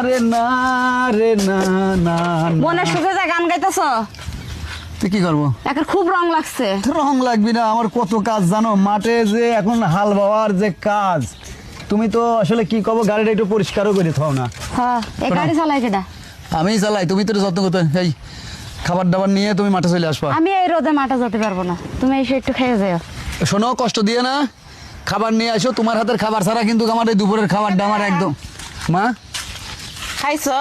রে না রে না না মনে সুখে যা গান গাইতেছ। তুই কি করবো? এখন খুব রং লাগছে। রং লাগবি না, আমার কত কাজ জানো মাঠে, যে এখন হাল বাওয়ার যে কাজ। তুমি তো আসলে কি কব, গাড়িটা একটু পরিষ্কারও করে থাও না। হ্যাঁ, এই গাড়ি চালাই কেডা? আমি চালাই, তুমি তো যত্ন করতে। এই খাবার দাবার নিয়ে তুমি মাঠে চলে আসবা। আমি এই রোদে মাঠে যেতে পারবো না, তুমি এসে একটু খেয়ে যাও। শোনো, কষ্ট দিয়ে না, খাবার নিয়ে আসো। তোমার হাতের খাবার ছাড়া কিন্তু আমার এই দুপুরের খাবারটা আমার একদম। মা খাইছো?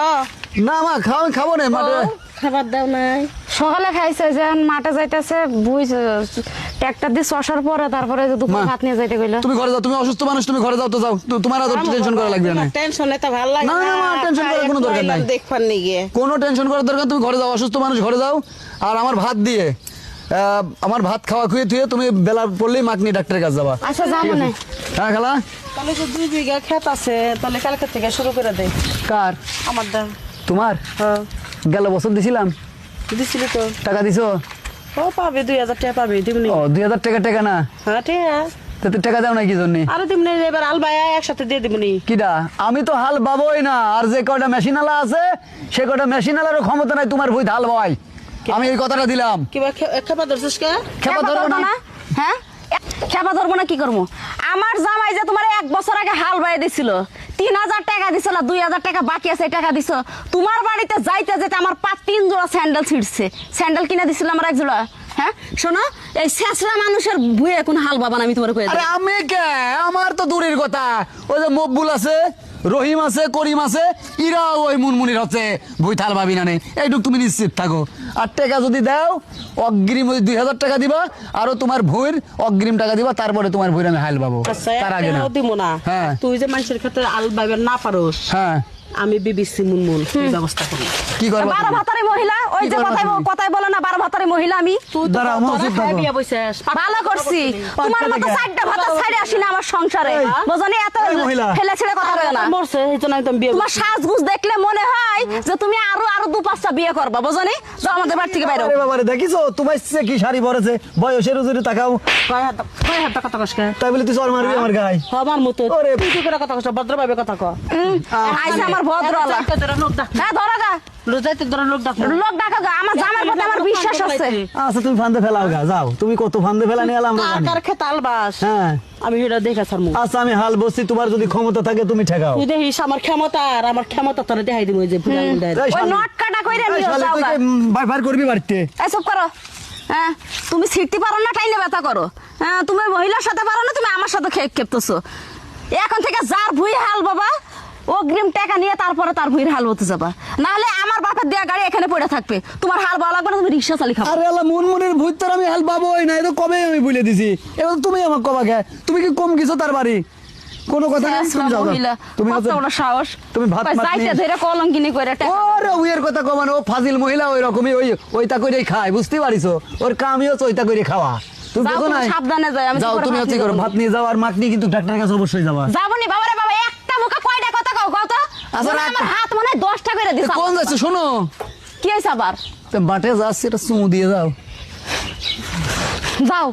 না মা, খাবো না মাঠে। খাবার দাও নাই? সকালে খাইছে, যে মাঠে যাইতেছে ট্রাক্টর দিয়ে চষার পরে তারপরে দুপুর ভাত নিয়ে যাইতে গেলো। তুমি ঘরে যাও, তুমি অসুস্থ মানুষ, তুমি ঘরে যাও তো যাও। তোমার আর টেনশন করা লাগবে না। টেনশন এত ভালো লাগে না না মা, টেনশন করার কোনো দরকার নাই। দেখবার নি গিয়ে কোনো টেনশন করার দরকার, তুমি ঘরে যাও, অসুস্থ মানুষ ঘরে যাও। আর আমার ভাত দিয়ে আমার ভাত খাওয়া খুঁয়ে থুয়ে তুমি বেলা পড়লেই মাকনি ডাক্তারের কাছে যাবা। আচ্ছা যাবো না। হ্যাঁ খালা, তাহলে যে 2 বিঘা ক্ষেত আছে, তাহলে কালকে থেকে শুরু করে দে। কার? আমার দাম। তোমার? হ্যাঁ, গেল বছর দিছিলাম, দিছিলি তো। টাকা দিছো? ও পাবে 2000 টাকা পাবে, দিবনি? ও 2000 টাকা? টাকা না, হ্যাঁ ঠিক আছে। তো টাকা দাও না কি জন্য? আরে দিবনি, এবার আলবায়া একসাথে দিয়ে দিবনি। কিডা? আমি তো হাল বাবোই না, আর যে কয়টা মেশিনালা আছে সে কয়টা মেশিনালারও ক্ষমতা নাই তোমার ভুই হাল বাবাই। আমি এই কথাটা দিলাম। কিবা খেপা ধরছিস কে? খেপা ধরবো না? হ্যাঁ, খেপা ধরবো না কি করবো? আমার জামাই যে তোমার 1 বছর আগে হাল বাইয়ে দিছিল, 3000 টাকা দিছিল, 2000 টাকা বাকি আছে, টাকা দিছো। তোমার বাড়িতে যাইতে যেতে আমার 3 জোড়া স্যান্ডেল ছিঁড়ছে। স্যান্ডেল কিনে দিছিল আমার 1 জোড়া। হ্যাঁ শোনো, এই শেষরা মানুষের ভুয়ে এখন হাল বাবা না, আমি তোমার কয়ে আরে আমি কে? আমার তো দূরের কথা, ওই যে মকবুল আছে, রহিম আছে, করিম আছে, ইরা ওই মুনমুনির হচ্ছে বই থাল ভাবি না নেই। এইটুক তুমি নিশ্চিত থাকো। আর টাকা যদি দাও, অগ্রিম ওই 2000 টাকা দিবা, আরো তোমার ভুইর অগ্রিম টাকা দিবা, তারপরে তোমার ভুইর আমি হাল পাবো, তার আগে না। দিব না। হ্যাঁ, তুই যে মানুষের ক্ষেত্রে আলবাইবে না পারোস, হ্যাঁ আমি বিবিসি মুনমুন ব্যবস্থা করি। কি করবা? 12 ভাতারি মহিলা, ওই যে কথাই বলে না 12 ভাতারি মহিলা আমি। দাঁড়া, আমার চুপ থাকো। বিয়া বইছিস, ভালো করছি, তোমার মতো 4টা ভাতা ছাড়ে আসি না আমার সংসারে। বুঝনি, এত ফেলে ছেড়ে কথা বলে না। মরছে এই জন্য একদম বিয়ে। তোমার সাজগুজ দেখলে মনে হয় যে তুমি আরো 2-5টা বিয়ে করবা। বুঝনি, যাও আমাদের বাড়ি থেকে বাইরে। আরে বাবা রে, দেখিছো তোমার সে কি শাড়ি পরেছে, বয়সের উজুরি তাকাও। কয় হাত কথা কস কে? তাই বলে তুই চল মারবি আমার গায়ে? আমার মতো ওরে, তুই কি করে কথা কস? ভদ্রভাবে কথা ক। আইসা আমার ভদ্রওয়ালা। লোক ডাক, হ্যাঁ ধরো গা, যাইতে ধরে লোক ডাক। লোক ডাকা গা। আমার জামার প্রতি আমার বিশ্বাস আছে। আচ্ছা তুমি ফান্দে ফেলাও গা, যাও। তুমি কত ফান্দে ফেলা নিয়ে এলাম আমরা জানি। কার খেত আলবাস? হ্যাঁ, আমি সেটা দেখে ছাড়মু। আচ্ছা আমি হাল বসছি, তোমার যদি ক্ষমতা থাকে তুমি ঠেকাও। তুই দেখিস আমার ক্ষমতা, আর আমার ক্ষমতা তোরা দেখাই দিব। ওই যে ফুলা মুন্ডা এই ওই শালি, নট কাটা কইরা এই নিও, শালি, যাও তুই গা। কি বাইফার করবি বাড়িতে? এই চুপ করো। হ্যাঁ, তুমি ছিটতে পারো না, টাইনে ব্যথা করো। হ্যাঁ, তুমি মহিলার সাথে পারো না, তুমি আমার সাথে খেপতেছো। এখন থেকে যার ভুই হাল বাবা, অগ্রিম টাকা নিয়ে তারপরে তার ভুইয়ের হাল হতে যাবা। নাহলে আমার বাপের দেয়া গাড়ি এখানে পড়ে থাকবে, তোমার হাল বাবা লাগবে না, তুমি রিক্সা চালি খাবো। আরে আল্লাহ, মুনমুনের ভূত তোর আমি হাল পাবোই না, এটা কবে আমি বলে দিছি। এবার তুমি আমার কবা গে, তুমি কি কম কিছু তার বাড়ি? কোনো কথা নেই, তুমি যাও। মহিলা, তুমি কত বড় সাহস। তুমি ভাত মাত যাইতে নিয়ে- ধরে কলঙ্কিনি করে টাকা। ওরে উইয়ের কথা কমানো, ও ফাজিল মহিলা ওই রকমই, ওইটা করেই খায়, বুঝতে পারিছো? ওর কামই হচ্ছে ওইটা করে খাওয়া। তুমি যাও, দেখো তুমি না, সাবধানে যাও। আমি যাও কি করে তুমি ভাত হচ্ছে নিয়ে করো, যাবো? ভাত নিয়ে যাও। আর মাকনি কিন্তু ডাক্তারের কাছে অবশ্যই যাবা। যাবনি বাবা রে বাবা, একটা মুখে কয়টা কথা কও কও তো। আচ্ছা, মনে হয় আমার হাত মনে হয় 10টা করে দিছ। কোন যাচ্ছে শোনো, কি হইছে আবার? বাটে যাচ্ছে, এটা চুমু দিয়ে যাও। যাও।